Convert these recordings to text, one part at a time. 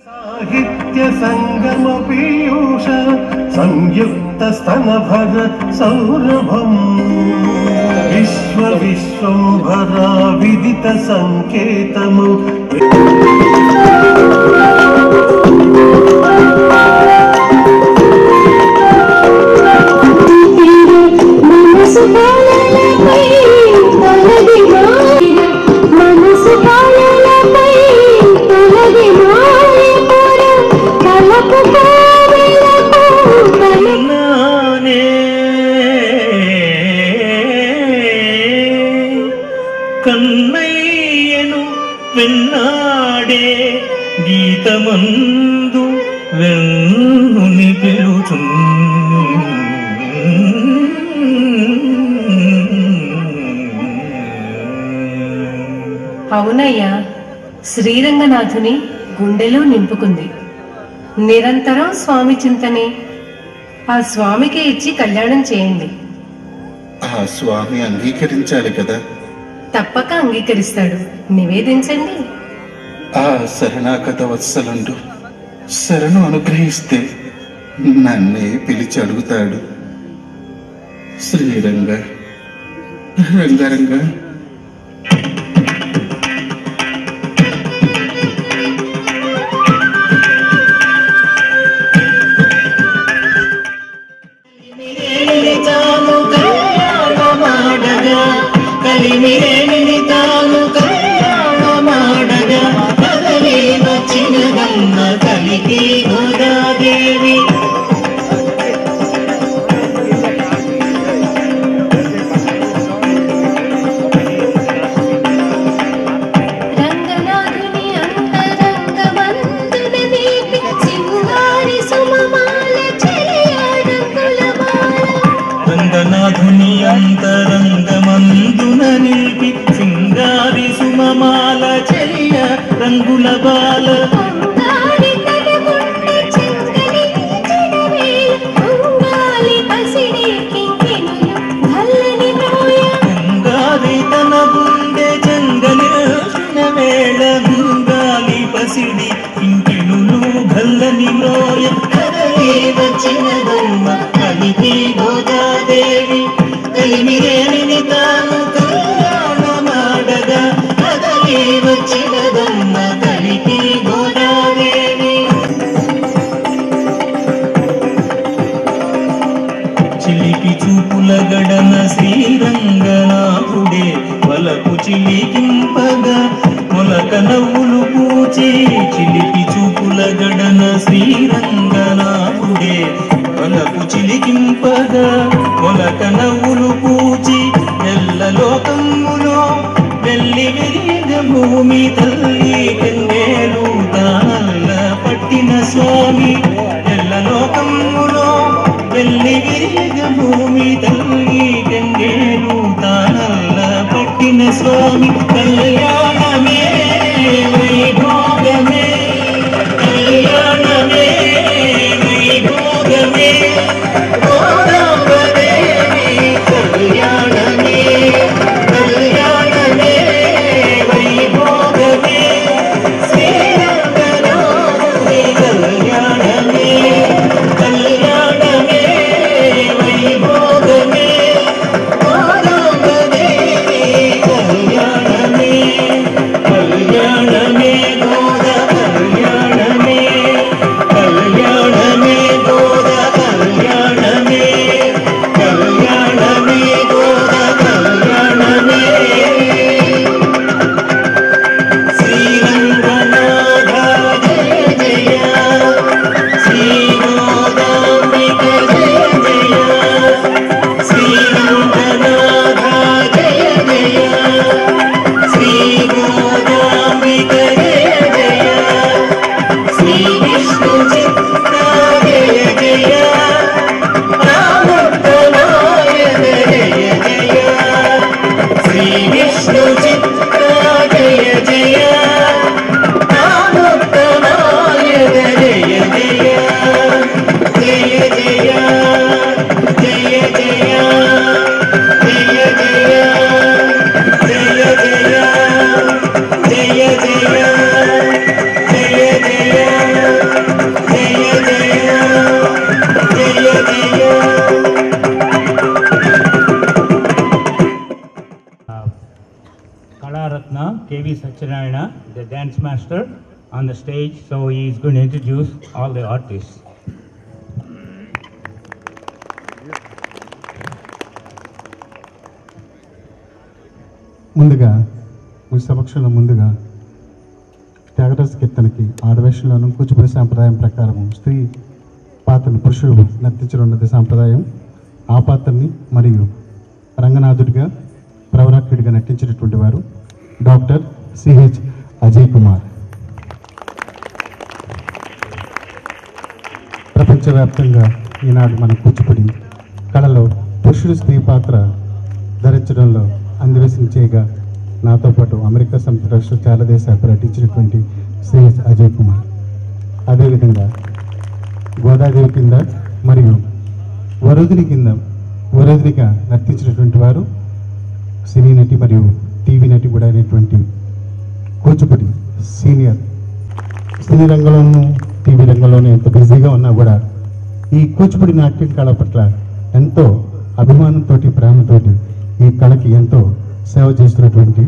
సాహిత్య సంగమ పీయూష సంయుక్త స్తనభర సౌరభం విశ్వంభర విదిత సంకేతము కన్నయ్యను వెన్నాడే గీతమందు వెన్నుని పిలుచు అవునయ్యా, శ్రీరంగనాథుని గుండెలో నింపుకుంది. నిరంతరం స్వామి చింతనే. ఆ స్వామికి ఇచ్చి కళ్యాణం చేయండి. ఆ స్వామి అంగీకరించాలి కదా. తప్పక అంగీకరిస్తాడు. నివేదించండి. ఆ శరణాగత వత్సలుండు శరణు అనుగ్రహిస్తే నన్నే పిలిచి అడుగుతాడు. శ్రీరంగ రంగరంగ రంగనాథుని అంతరంగమందున నిలిపి సింగారి సుమమాల చెలియ రంగుల బాల ఉంగాలి తన గుండె జంగలిన వేళ ఉంగాలి పసిడి ఇంకిణులు గల్లని లోయ కదలి వచ్చినదమ్మ కలిపి గోదాదేవి కలిమిరేని తాను కళ్యాణమాడగా కదలి వచ్చినదమ్మ కలిపి గోదాదేవి చిలిపి చూపుల గడన శ్రీరంగనాథుడే వలకు చిలికింపగా మొలక నవ్వులు పూచి చిలిపి చూపుల గడన శ్రీరంగనాథుడే వలకు చిలికింపగా మొలక నవ్వులు పూచి ఎల్ల dance master on the stage, so he is going to introduce all the artists. ముందుగా మీ సమక్షంలో ముందుగా త్యాగరాజ కీర్తనకి ఆడవేషంలోనూ కూచిపూడి సాంప్రదాయం ప్రకారం స్త్రీ పాత్రను పురుషుడు నర్తించడం ఉన్నది సాంప్రదాయం. ఆ పాత్రని మరియు రంగనాథుడిగా ప్రవరాకుడిగా నటించినటువంటి వారు డాక్టర్ సిహెచ్ అజయ్ కుమార్. ప్రపంచవ్యాప్తంగా ఈనాడు మన కూచిపూడి కళలో పురుషుడు స్త్రీ పాత్ర ధరించడంలో అన్వేషణ చేయగా నాతో పాటు అమెరికా సంయుక్త రాష్ట్ర చాలా దేశాలు పర్యటించినటువంటి సిహెచ్ అజయ్ కుమార్. అదేవిధంగా గోదాదేవి కింద మరియు వరుదినిగా నర్తించినటువంటి వారు సినీ నటి మరియు టీవీ నటి కూడా అయినటువంటి కూచిపూడి సీనియర్. సినీ రంగంలోనూ టీవీ రంగంలోనూ ఎంత బిజీగా ఉన్నా కూడా ఈ కూచిపూడి నాట్యం కళ పట్ల ఎంతో అభిమానంతో ప్రేమతోటి ఈ కళకి ఎంతో సేవ చేస్తున్నటువంటి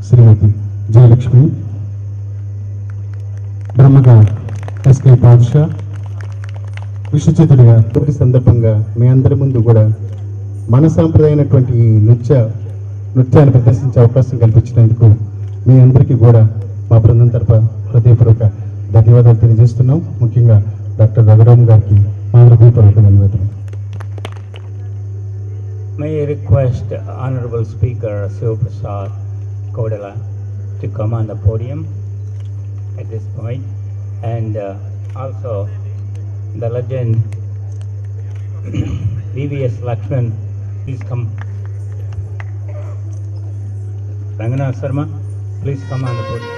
శ్రీమతి జయలక్ష్మి. బ్రహ్మగా ఎస్కే పాదుషా విశ్వచితుడిగా తొలి సందర్భంగా మీ అందరి ముందు కూడా మన సాంప్రదాయమైనటువంటి ఈ నృత్యాన్ని ప్రదర్శించే అవకాశం కల్పించినందుకు మీ అందరికీ కూడా మా బృందం తరఫున హృదయపూర్వక ధన్యవాదాలు తెలియజేస్తున్నాం. ముఖ్యంగా డాక్టర్ రఘురామ్ గారికి మా హృదయపూర్వక ధన్యవాదాలు. May I request Honorable Speaker Shiv Prasad Kodala to come on the podium at this point, and also the legend VVS Lakshman, please come. Ranganath Sharma, please come on the podium.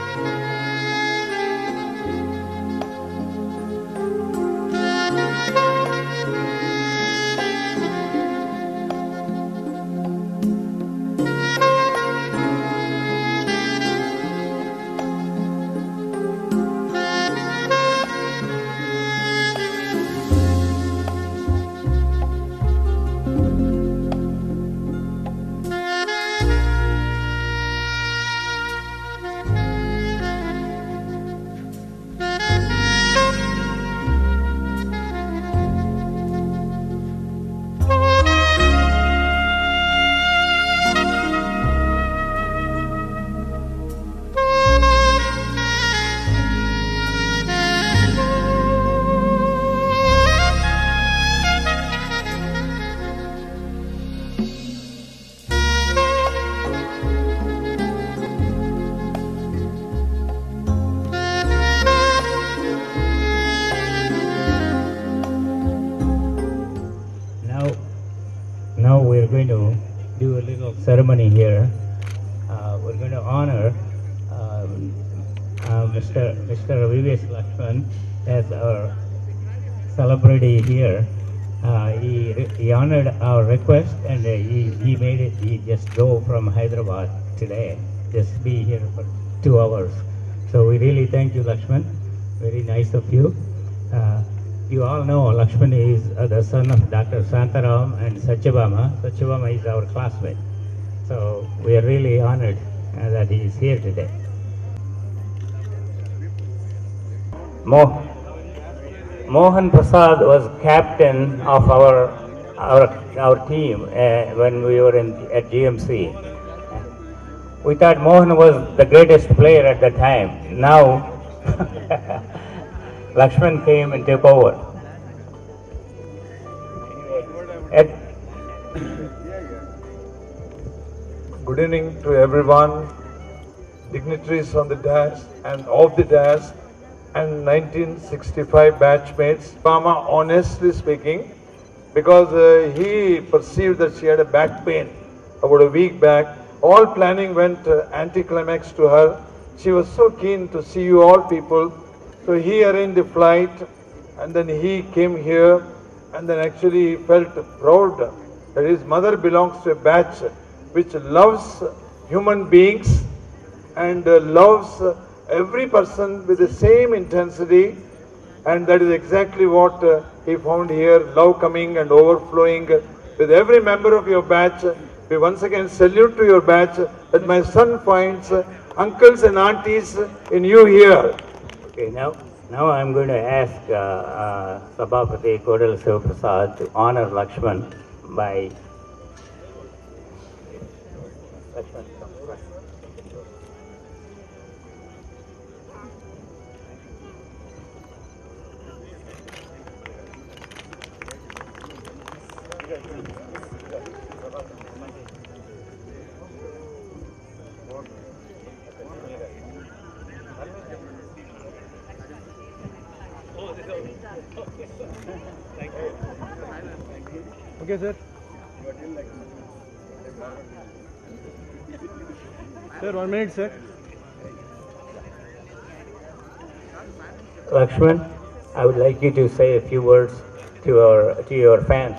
Now we're going to do a little ceremony here. We're going to honor Mr. VVS Lakshman as our celebrity here. He honored our request, and he made it. He just go from Hyderabad today, just be here for 2 hours. So we really thank you, Lakshman. Very nice of you. You all know Lakshman is the son of Dr. Santaram and Satyabama. Satyabama is our classmate. So we are really honored that he is here today. Mohan Prasad was captain of our team when we were at GMC. We thought Mohan was the greatest player at the time. Now Lakshman came and took over. Good evening to everyone, dignitaries on the dais and off the dais, and 1965 batchmates. Mama, honestly speaking, because he perceived that she had a back pain about a week back, all planning went anticlimax to her. She was so keen to see you all people. So he arranged the flight, and then he came here, and then actually he felt proud that his mother belongs to a batch which loves human beings and loves every person with the same intensity, and that is exactly what he found here, love coming and overflowing with every member of your batch. We once again salute to your batch that my son finds uncles and aunties in you here. Okay, now I'm going to ask Sabhapati Kodal Sivaprasad to honor Lakshman by Okay, sir. Sir, 1 minute, sir. Lakshman, I would like you to say a few words to your fans.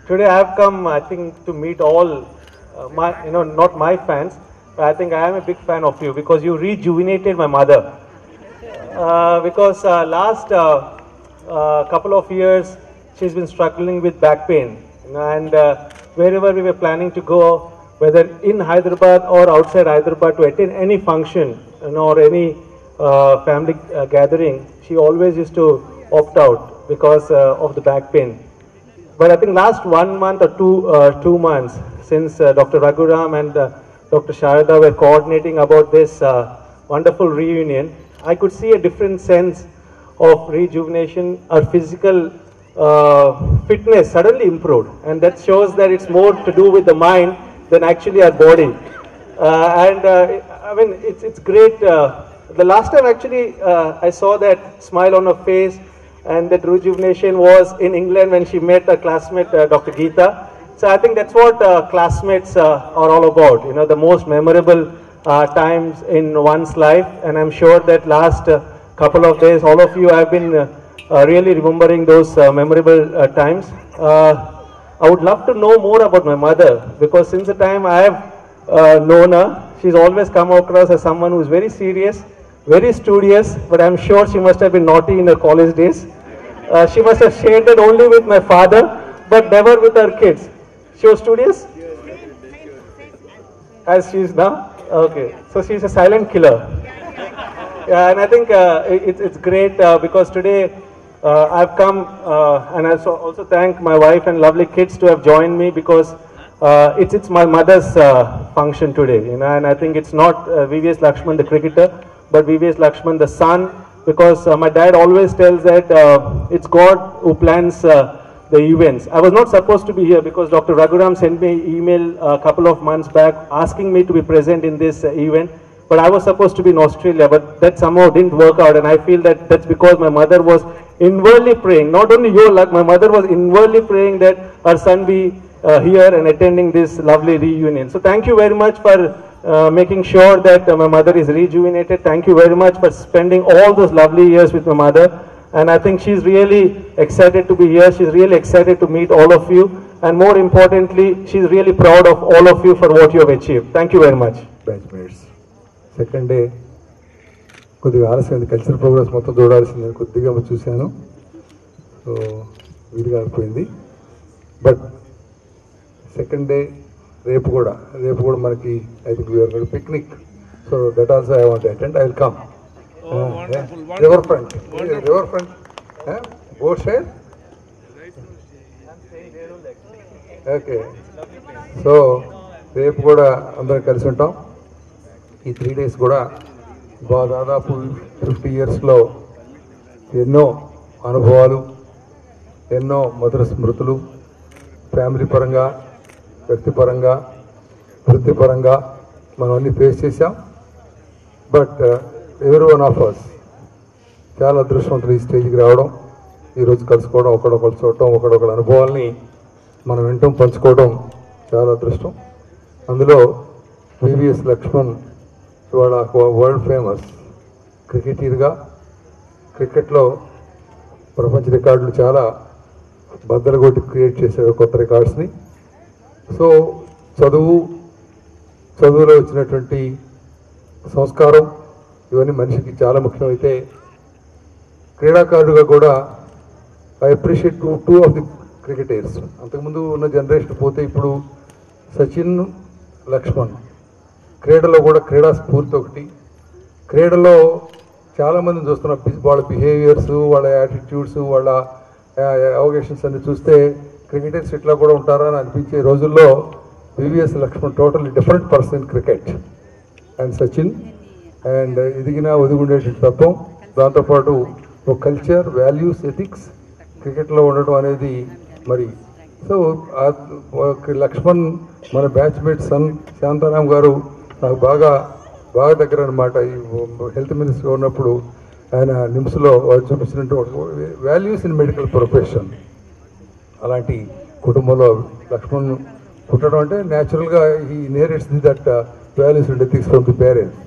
Today I have come, I think, to meet all not my fans, but I think I am a big fan of you because you rejuvenated my mother. Because last couple of years she's been struggling with back pain, and wherever we were planning to go, whether in Hyderabad or outside Hyderabad, to attend any function or any family gathering, she always used to opt out because of the back pain. But I think last 1 month or 2 months since Dr. Raghuram and Dr. Sharada were coordinating about this wonderful reunion, I could see a different sense of rejuvenation. Our physical fitness suddenly improved, and that shows that it's more to do with the mind than actually our body. I mean, it's great. The last time actually I saw that smile on her face and that rejuvenation was in England when she met her classmate Dr. Geeta. So I think that's what classmates are all about, the most memorable times in one's life. And I'm sure that last couple of days, all of you have been really remembering those memorable times. I would love to know more about my mother, because since the time I have known her, she's always come across as someone who's very serious, very studious, but I'm sure she must have been naughty in her college days. She must have shared it only with my father, but never with her kids. She was studious? As she is now? Okay, so she's a silent killer. Yeah, and I think it's great because today I've come and I also thank my wife and lovely kids to have joined me, because it's my mother's function today, and I think it's not VVS Lakshman the cricketer, but VVS Lakshman the son, because my dad always tells that it's God who plans the events. I was not supposed to be here because Dr. Raghuram sent me an email a couple of months back asking me to be present in this event, but I was supposed to be in Australia, but that somehow didn't work out, and I feel that that's because my mother was inwardly praying. Not only your luck, my mother was inwardly praying that her son be here and attending this lovely reunion. So thank you very much for making sure that my mother is rejuvenated. Thank you very much for spending all those lovely years with my mother. And I think she's really excited to be here. She's really excited to meet all of you. And more importantly, she's really proud of all of you for what you have achieved. Thank you very much. Batchmates. Second day, కొద్దిగా ఆలస్యం cultural programmes మొత్తం చూడాల్సింది కొద్దిగా చూశాను, so వీలుగా అయిపోయింది. But second day రేపు కూడా మనకి I think we are going picnic, so that also I want to attend. I will come. River front boat side. Okay, so రేపు కూడా అందరం కలిసి ఉంటాం. ఈ 3 days కూడా దాదాపు 50 yearsలో ఎన్నో అనుభవాలు, ఎన్నో మధుర స్మృతులు, ఫ్యామిలీ పరంగా, వ్యక్తిపరంగా, వృత్తిపరంగా మనం అన్నీ ఫేస్ చేసాం. But every one of us చాలా అదృష్టవంతులు ఈ స్టేజ్కి రావడం, ఈరోజు కలుసుకోవడం, ఒకడొకరు చూడటం, ఒకడొకరు అనుభవాల్ని మనం వింటం, పంచుకోవడం చాలా అదృష్టం. అందులో VVS లక్ష్మణ్ ఇవాళ వరల్డ్ ఫేమస్ క్రికెటర్గా, క్రికెట్లో ప్రపంచ రికార్డులు చాలా బద్దలు కొట్టి క్రియేట్ చేశాడు, కొత్త రికార్డ్స్ని. సో చదువులో వచ్చినటువంటి సంస్కారం ఇవన్నీ మనిషికి చాలా ముఖ్యమైతే, క్రీడాకారుడుగా కూడా I appreciate two of the cricketers. అంతకుముందు ఉన్న జనరేషన్ పోతే ఇప్పుడు సచిన్, లక్ష్మణ్. క్రీడలో కూడా క్రీడా స్ఫూర్తి ఒకటి. క్రీడలో చాలామందిని చూస్తున్నాం, వాళ్ళ బిహేవియర్స్, వాళ్ళ యాటిట్యూడ్స్, వాళ్ళ అవగేషన్స్ అన్ని చూస్తే క్రికెటర్స్ ఇట్లా కూడా ఉంటారా అని అనిపించే రోజుల్లో VVS Laxman totally different person in cricket. And Sachin and ఎదిగినా ఒదిగుండేటువంటి తత్వం, దాంతోపాటు ఒక కల్చర్, వాల్యూస్, ఎథిక్స్ క్రికెట్లో ఉండటం అనేది మరి. సో లక్ష్మణ్ మన బ్యాచ్మేట్ సన్ శాంతారాం గారు నాకు బాగా దగ్గర అనమాట. ఈ హెల్త్ మినిస్టర్గా ఉన్నప్పుడు ఆయన నిమ్స్లో చూపించినట్టు వాల్యూస్ ఇన్ మెడికల్ ప్రొఫెషన్. అలాంటి కుటుంబంలో లక్ష్మణ్ పుట్టడం అంటే న్యాచురల్గా ఈ narrates that values and ethics from the parents.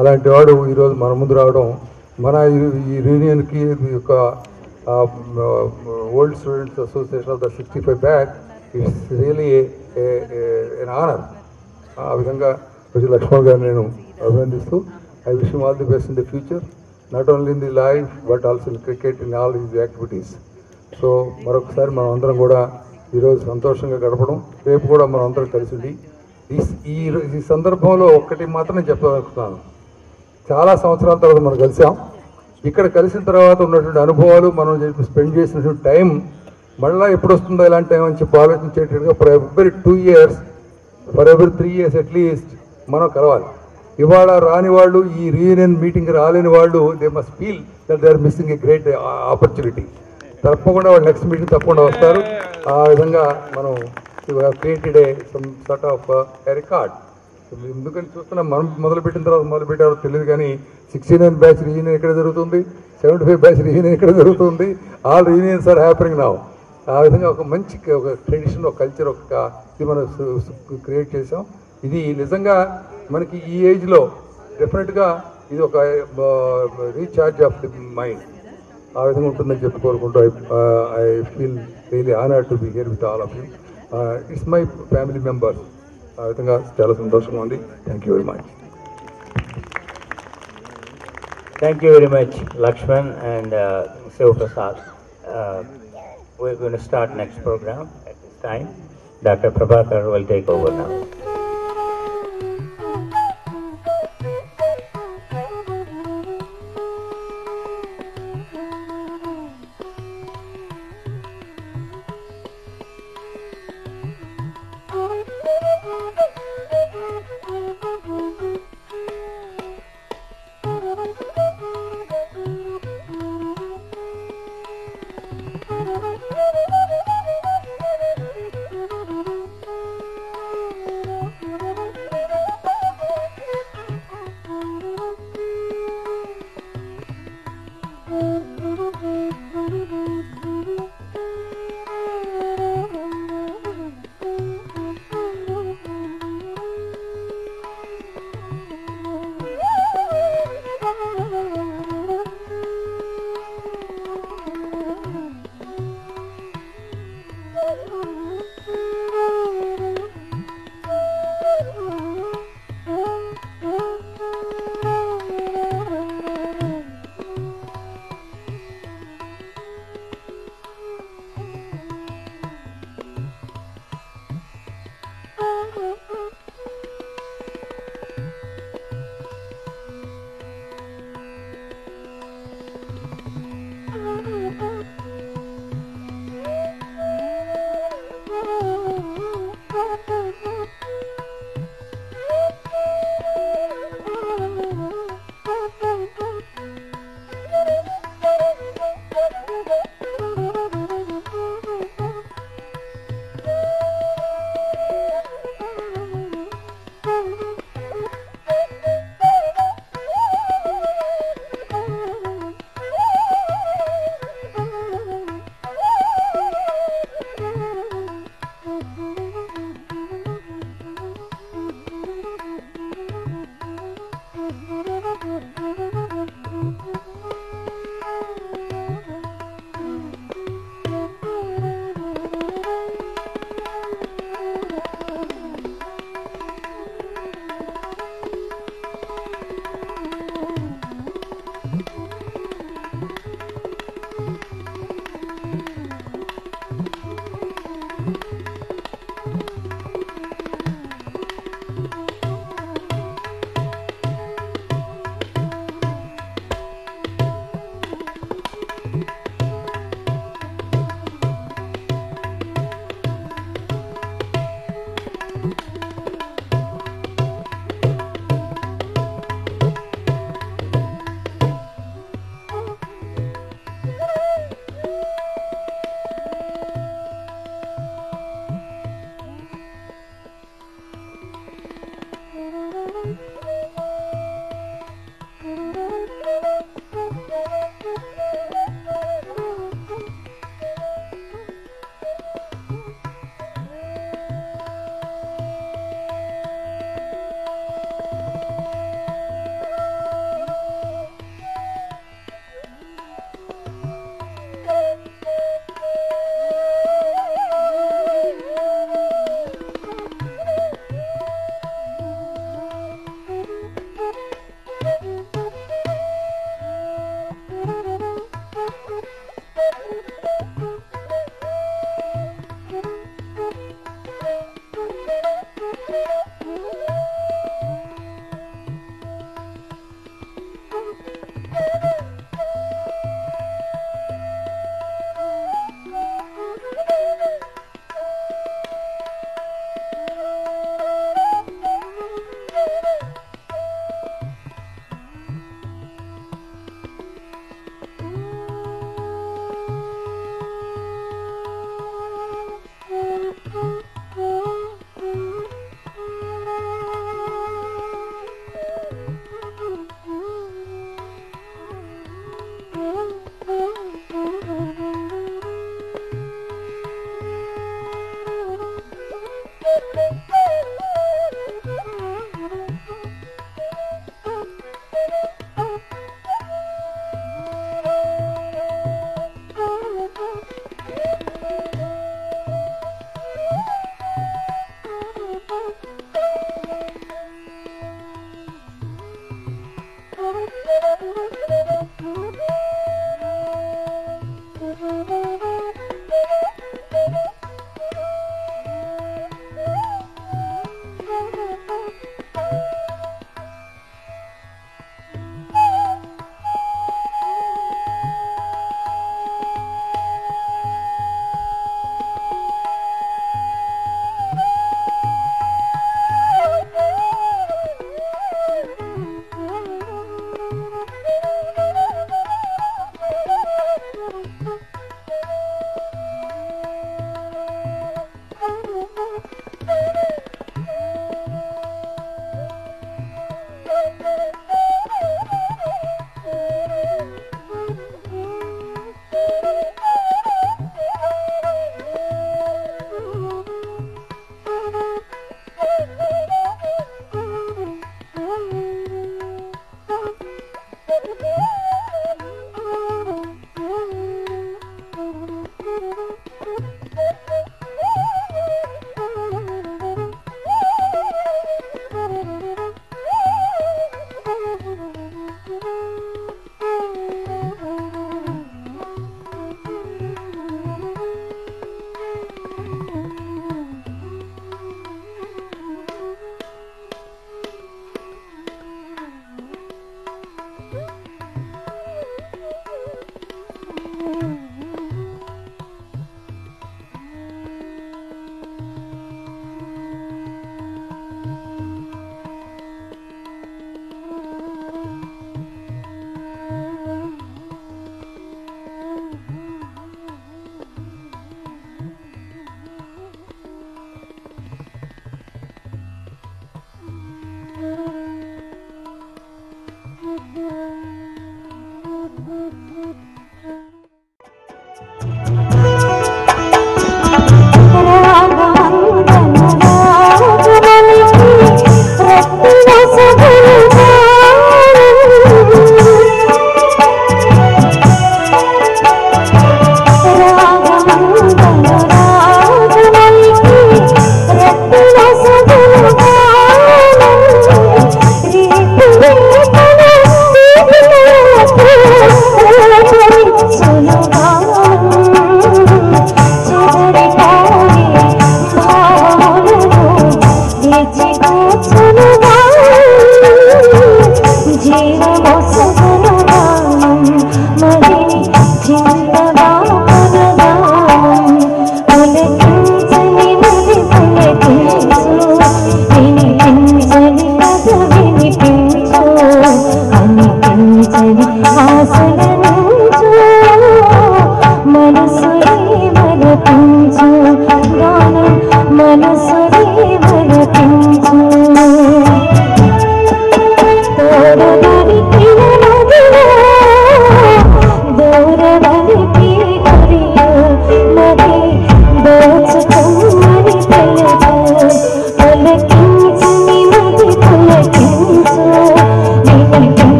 అలాంటి వాడు ఈరోజు మన ముందు రావడం, మన ఈ యూనియన్కి యొక్క old students association of the 65 batch it's really an honour. ఆ విధంగా కొంచెం లక్ష్మణ్ గారు నేను అభినందిస్తూ I wish him all the best in the future, not only in the life but also in cricket, in all his activities. So మరొకసారి మనం అందరం కూడా ఈరోజు సంతోషంగా గడపడం, రేపు కూడా మనం అందరం కలిసి ఉండి ఈ సందర్భంలో ఒక్కటి మాత్రం చెప్పదలుచుకున్నాను. చాలా సంవత్సరాల తర్వాత మనం కలిసాం. ఇక్కడ కలిసిన తర్వాత ఉన్నటువంటి అనుభవాలు, మనం స్పెండ్ చేసినటువంటి టైం మళ్ళీ ఎప్పుడు వస్తుందో ఇలాంటి టైం అని చెప్పి ఆలోచించేటట్టుగా for every 2 years, for every 3 years at least మనం కలవాలి. ఇవాళ రాని వాళ్ళు, ఈ రీయూనియన్ మీటింగ్ రాలేని వాళ్ళు, they must feel that they are missing a great opportunity. తప్పకుండా వాళ్ళు నెక్స్ట్ మీటింగ్ తప్పకుండా వస్తారు. ఆ విధంగా మనం created some sort of record. ఎందుకని చూస్తున్నాం, మనం మొదలుపెట్టిన తర్వాత మొదలుపెట్టారో తెలియదు కానీ 69 బ్యాచ్ రీయూనియన్ ఎక్కడ జరుగుతుంది, 75 బ్యాచ్ రీయూనియన్ ఎక్కడ జరుగుతుంది, all reunions are happening now. ఆ విధంగా ఒక మంచి ఒక ట్రెడిషన్, ఒక కల్చర్, ఒక ఇది మనం క్రియేట్ చేసాం. ఇది నిజంగా మనకి ఈ ఏజ్లో డెఫినెట్గా ఇది ఒక రీఛార్జ్ ఆఫ్ ది మైండ్. ఆ విధంగా ఉంటుందని చెప్పి కోరుకుంటూ I feel really honoured to be here with all of you. It's my family members. ఆ విధంగా చాలా సంతోషంగా ఉంది. Thank you very much. Thank you very much, Lakshman and Shiv Prasad. We're going to start next program at this time. Dr. Prabhakar will take over now.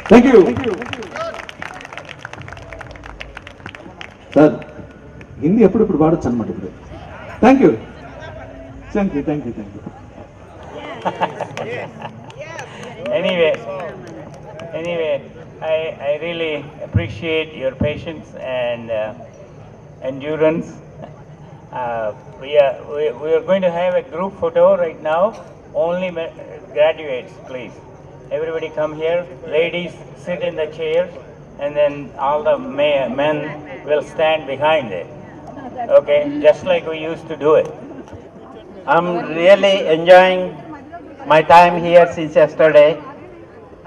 Thank you. Sir, Hindi ఎప్పుడు వాడొచ్చు అన్నమాట ఇప్పుడు. Thank you. Anyway, I really appreciate your patience and endurance. We are going to have a group photo right now. Only graduates, please. Everybody come here. Ladies sit in the chairs, and then all the men will stand behind it. Okay, just like we used to do it. I'm really enjoying my time here since yesterday.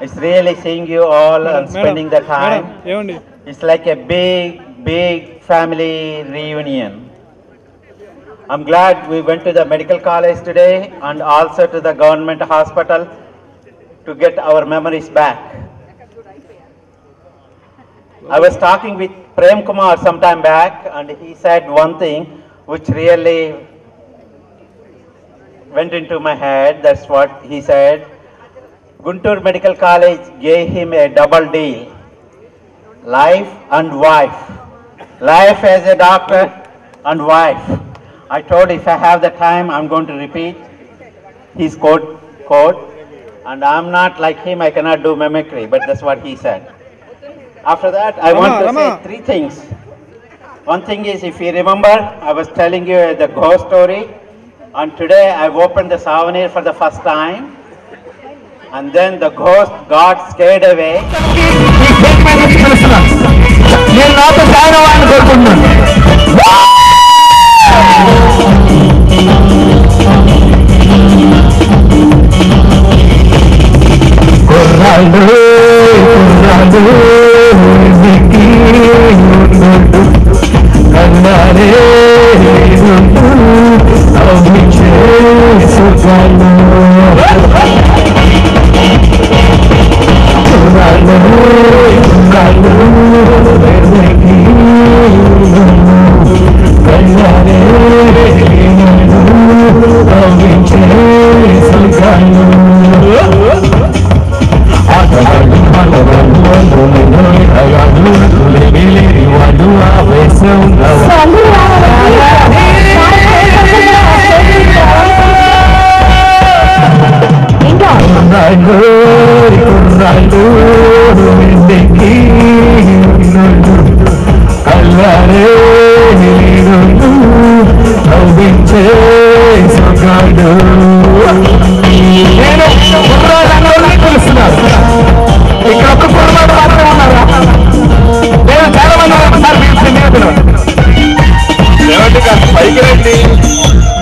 It's really seeing you all and spending the time. It's like a big family reunion. I'm glad we went to the medical college today and also to the government hospital to get our memories back. I was talking with Prem Kumar some time back, and he said one thing which really went into my head. That's what he said. Guntur Medical College gave him a double deal. Life and wife. Life as a doctor and wife. I told if I have the time, I'm going to repeat his quote. And I'm not like him, I cannot do mimicry, but that's what he said. After that, I want to say three things. One thing is, if you remember, I was telling you the ghost story, and today I've opened the souvenir for the first time, and then the ghost got scared away.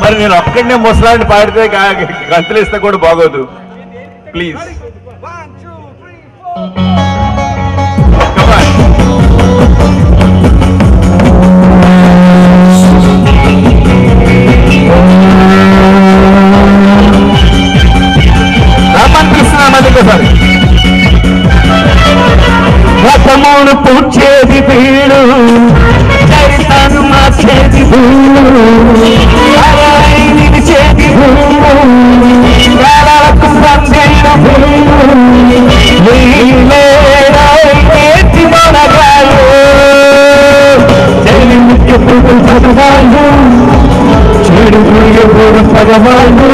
మరి నేను ఒక్కడనే ముసలాన్ని పాడితే గంతులేస్తే కూడా బాగోదు. Please Ramakrishna రథమును పూడ్చేది వీడు, చరితను మార్చేది వీడు, నిలిచేది వీడుకు పందేడు వీళ్ళేటి మనగాళ్ళు చెడు పదవాళ్ళు చెడు ఎప్పుడు పదవాళ్ళు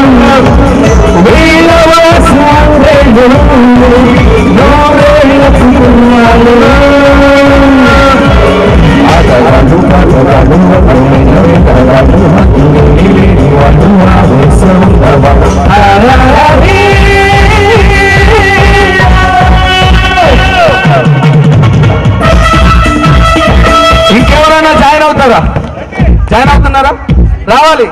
వీళ్ళ వాసు నోరేళ్ళ పువ్వాళ్ళు ఇంకెవరైనా జాయిన్ అవుతారా? జాయిన్ అవుతున్నారా? రావాలి.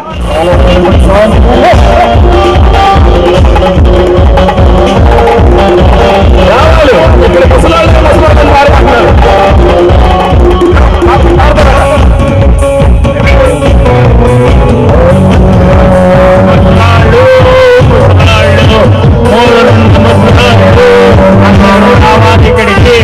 ఇక్కడ ముసలాళ్ళు పాడుకుంటున్నారు. ఇక్కడికి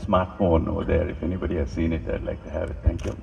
smartphone over there. If anybody has seen it, I'd like to have it. Thank you.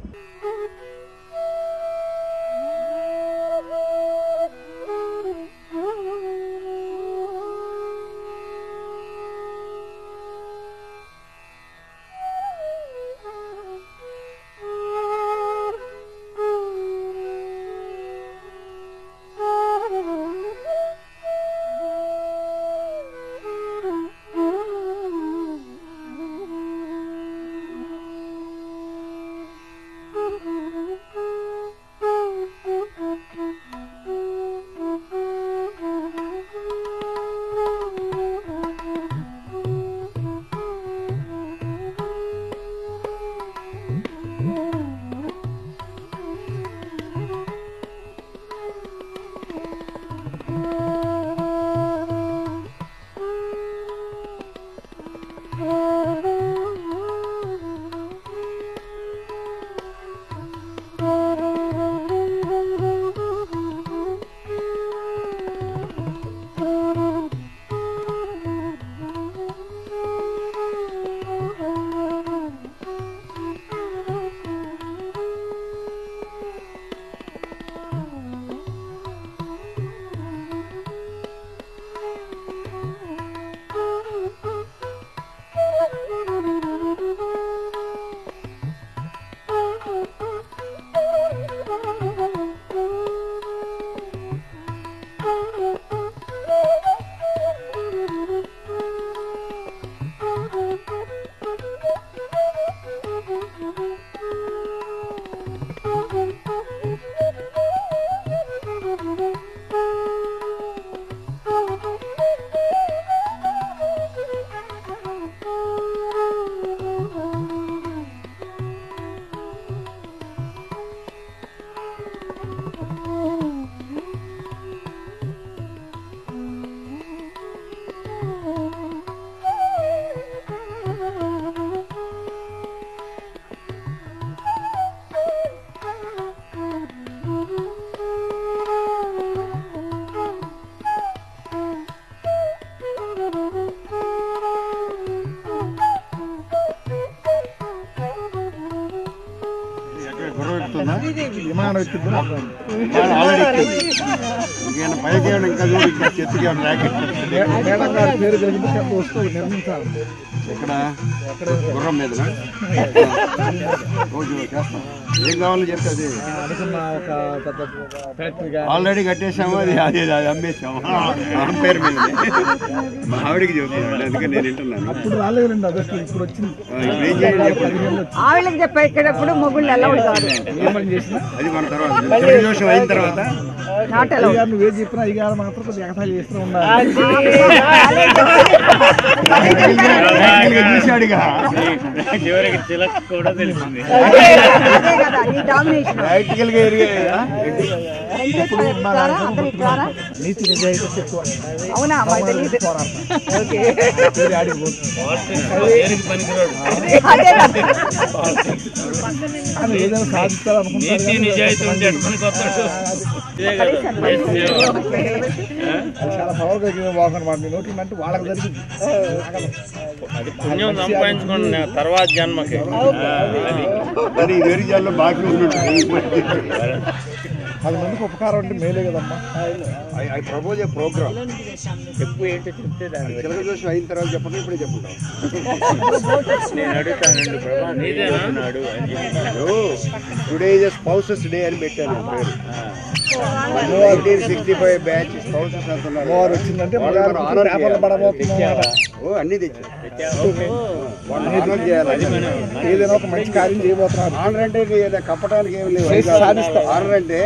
విమానం పైకి ఇంకా చూడు ఇంకా చెట్టుకి మేడం గారి పేరు కలిపి వస్తూ నిర్మించాలి ఇక్కడ గుర్రం మీద రోజు చేస్తాం ఏం కావాలో చెప్తే అది ఆల్రెడీ కట్టేసాము అది అది అమ్మేసాము పేరు మీద మా ఆవిడకి చెప్తున్నాడు అందుకని నేను వింటున్నాను అప్పుడు రాలేదండి అదృష్టం ఇప్పుడు వచ్చింది ఏం చేయాలి ఆవిడకి చెప్పేటప్పుడు మొగుళ్ళు ఎలా ఉంటారు అది మన తర్వాత జోషం అయిన తర్వాత నువ్వే చెప్పినా అయ్యారు మాత్రం కొద్దిగా ఎగతాళి చేస్తూ ఉన్నారు చూశాడుగా చివరికి చిలక కూడా తెలిసింది ప్రాక్టికల్ గా నీతి నిజాయితీ ఎక్కువ అవునా ఏదైనా సాధిస్తారనుకుంటారు నిజాయితీ ఉంటాడు చాలా పవర్ కలిగిన వాహనం వాడిని నోటి అంటే వాళ్ళకి జరిగింది అది పుణ్యం సంపాదించుకోండి తర్వాత జన్మకి వేరే జన్మలో బాకీ ఉంటుంటాయి 10 మందికి ఉపకారం అంటే మేలే కదమ్మా ఐ ప్రపోజ్ ఏ ప్రోగ్రామ్ ఎక్కువ ఏంటో చెప్తే దాన్ని చిలక జోషం అయిన తర్వాత చెప్పండి ఇప్పుడే చెప్పుకుంటాం నేను అడుగుతానండి ప్రభా నీదేనాడు టుడే ఇస్ స్పౌసెస్ డే అని పెట్టాను పేరు 1965 బ్యాచ్ స్పౌసెస్ అంటున్నారు వచ్చిందంటే అన్ని తెచ్చారు ఏదైనా ఒక మంచి కార్యం చేయబోతున్నారు ఆనర్ అంటే కప్పటానికి ఏమి లేవు ఆనర్ అంటే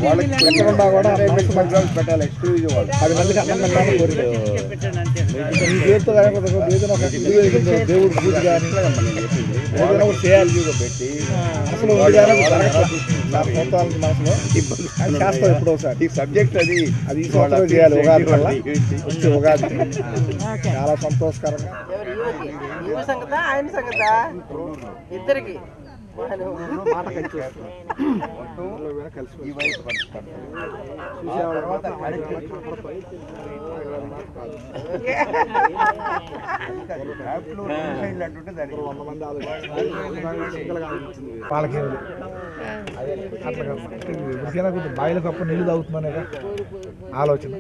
వాళ్ళకి ఎక్కడున్నా కూడా పెట్టాలి ఎక్స్క్లూజివ్ వాళ్ళు 10 మందికి అన్నం పెట్టాలని కోరిక దేవుడు పూజ కానీ ఏదైనా ఒకటి చేయాలి పెట్టి అసలు ప్రోత్సాహానికి మనసులో అది చేస్తాం ఎప్పుడో ఒకసారి ఈ సబ్జెక్ట్ అది ఈ సంవత్సరం చేయాలి ఉగాది వల్ల వచ్చే ఉగాది చాలా సంతోషకరంగా ఆయన సంగత ఇద్దరికి మాట కలిసి ఈ వయసు వాళ్ళకి అట్లా బాయిల కప్పు నీళ్ళు తాగుతుందనే ఆలోచన.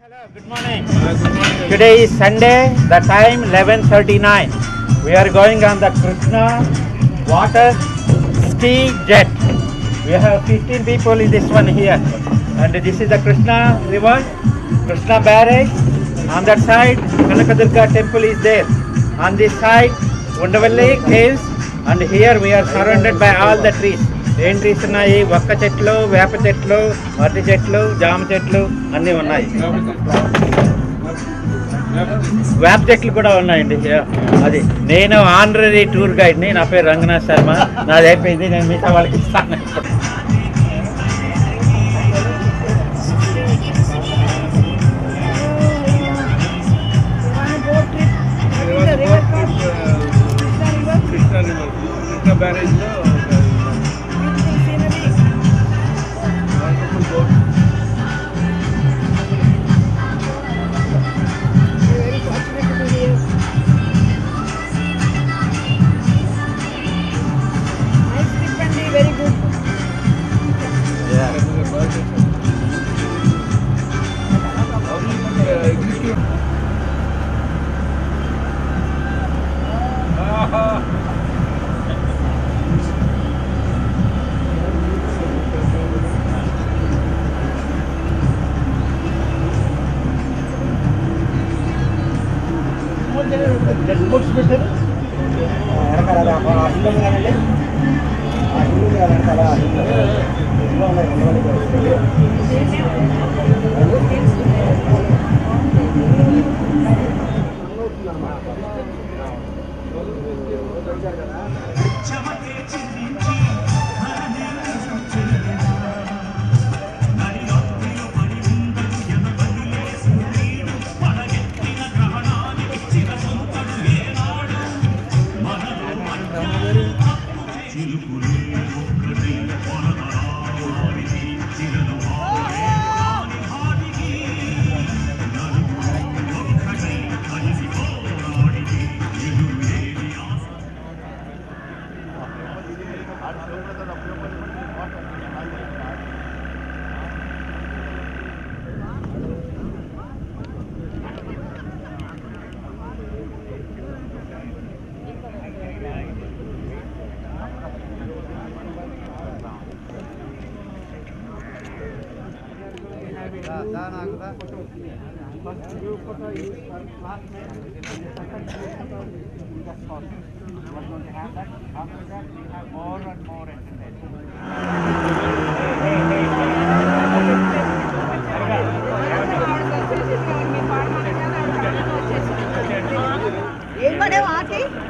Hello, good morning. Today is Sunday, the time 11:39. We are going on the Krishna water ski jet. We have 15 people in this one here. And this is the Krishna river, Krishna barrage. On that side, Kanakadurga temple is there. On this side, Undavalli caves. And here we are surrounded by all the trees. ఏం trees ఉన్నాయి? ఒక్క చెట్లు, వేప చెట్లు, అరటి చెట్లు, జామ చెట్లు అన్నీ ఉన్నాయి. వేప చెట్లు కూడా ఉన్నాయండి. అది నేను ఆనరీ టూర్ గైడ్ని. నా పేరు రంగనాథ్ శర్మ. నాది అయిపోయింది, నేను మిగతా వాళ్ళకి ఇస్తాను. కృష్ణా బ్యారేజ్లో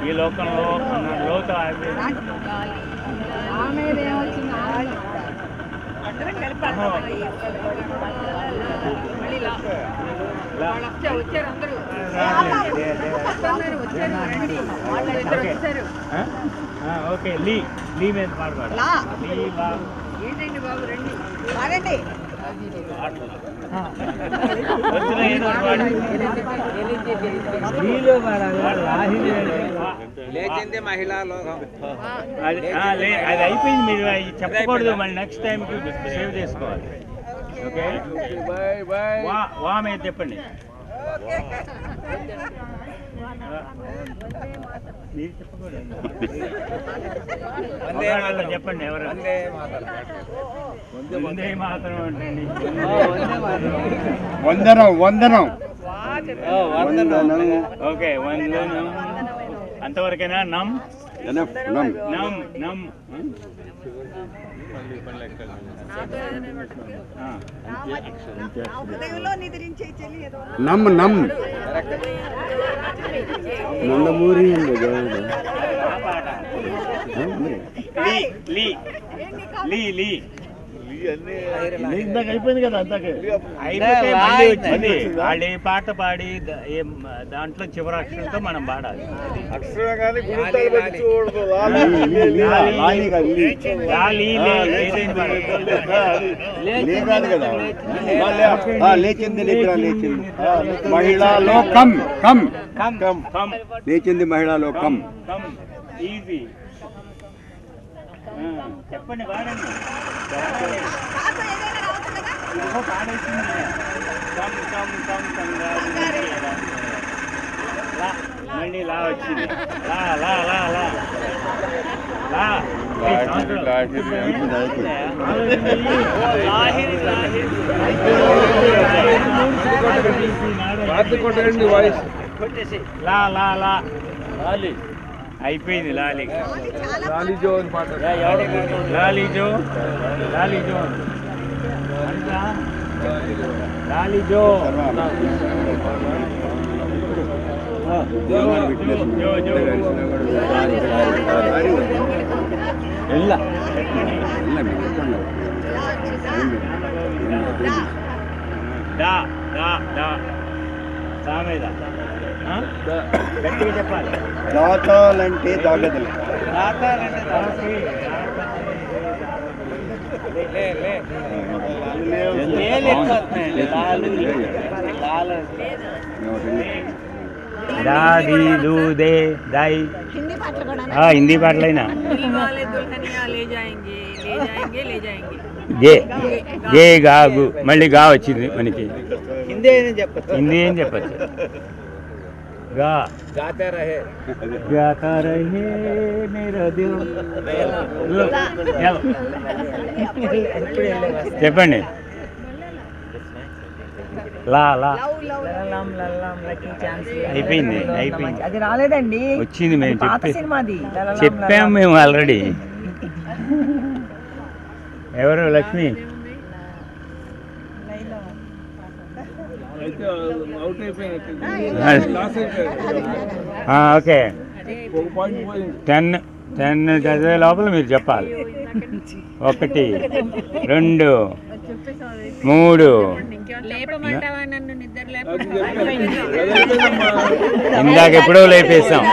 ఈ లోకంలో లోతు వచ్చారు ఓకే లీ లీ మీద పాడతాడు లా లీ లా ఏంటండి బాబు రండి పాడండి లేచింది మహిళా లోకం అది అయిపోయింది మీరు చెప్పకూడదు మళ్ళీ నెక్స్ట్ టైంకి సేవ్ చేసుకోవాలి ఓకే వా మీద చెప్పండి మీరు చెప్పకూడదు చెప్పండి ఎవరు వందే మాత్రం అంటండి వందనం వందనం ఓకే వందనం అంతవరకేనా నమ్ నమ్ నమ్ నమ్ నమ్ నందమూరి లీ లీ లీ అయిపోయింది కదా అంతాకే అయిపోతే మళ్ళీ వచ్చింది వాళ్ళు ఏ పాట పాడి దాంట్లో చివరి అక్షరంతో మనం పాడాలి లేచింది మహిళలో కమ్ కమ్ కమ్ లేచింది మహిళలో కమ్ ఈజీ చెప్పండి పాడండి మళ్ళీ లా వచ్చింది లా లా లా లా లా లా లా లా అయిపోయింది లాలి లాలీజో లాలీజో లాలీజో లాలీజో డా డా డా సామేద గట్టిగా చెప్పాలి దాతాలంటే దాగదలు దాది దూదే దాయి హిందీ పాటలైనా గే గే గాగు మళ్ళీ గా వచ్చింది మనకి హిందీ ఏం చెప్పచ్చు గా गाता रहे मेरा दिल చెప్పండి లా లా అయిపోయింది అయిపోయింది అది రాలేదండి వచ్చింది మేము సినిమాది చెప్పాము మేము ఆల్రెడీ ఎవరు లక్ష్మి ఓకే 10 చదివే లోపల మీరు చెప్పాలి 1 2 3 ఇందాక ఎప్పుడో లేపేసాం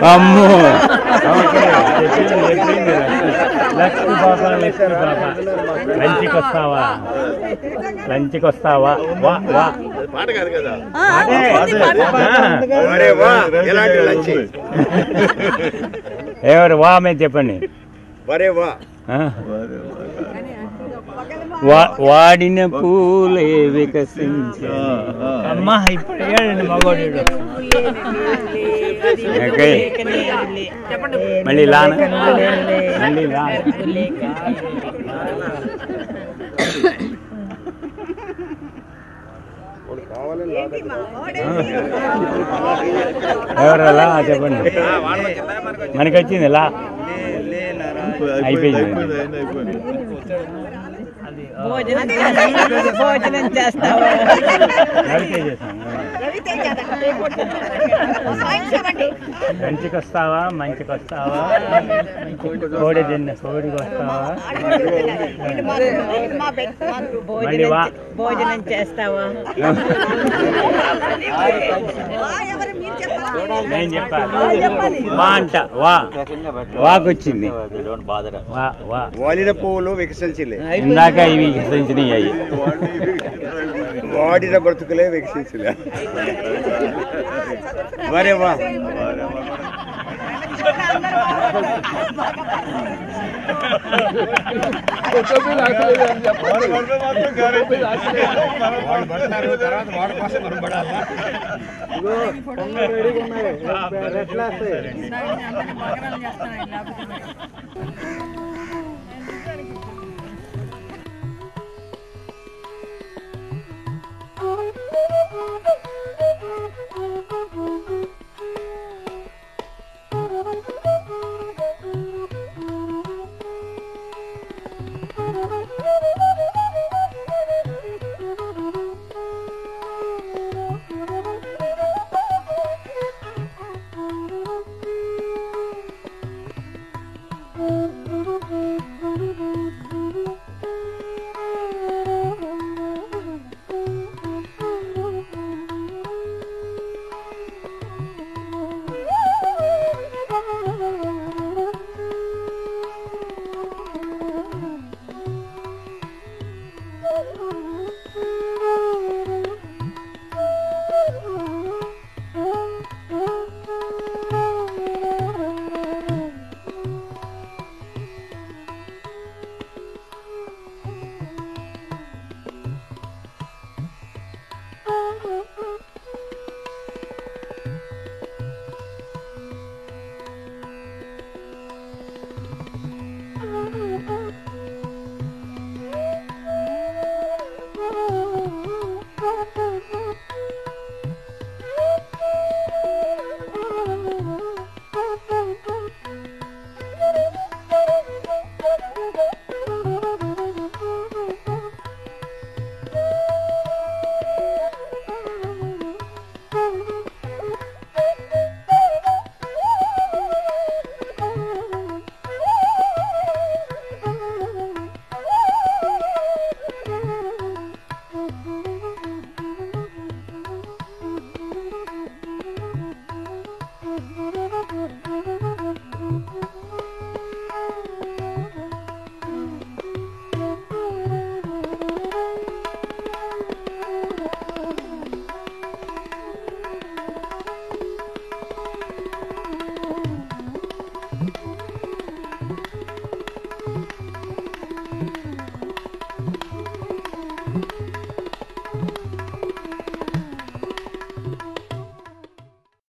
అమ్మో లక్ష్మి పాప లంచ్కి వస్తావా లంచ్కి వస్తావా వా వా ఎవరు వా మీద చెప్పండి వాడిన పూలే వికసించే అమ్మా ఇప్పుడు ఏడండి మగోడు మళ్ళీ లాన మళ్ళీ లాన ఎవరలా చెప్పండి మనకి వచ్చింది లా అయిపోయింది భోజనం చేస్తావా? మంచికి వస్తావా? మంచికి వస్తావా? కోడికి వస్తావా? భోజనం చేస్తావా? నేను చెప్పాలి వా అంట వాకొచ్చింది వాడిన పువ్వులు వికసించలే, ఇందాక ఇవి వికసించినాయి. వాడిన బ్రతుకులే వికసించలే. వరే వా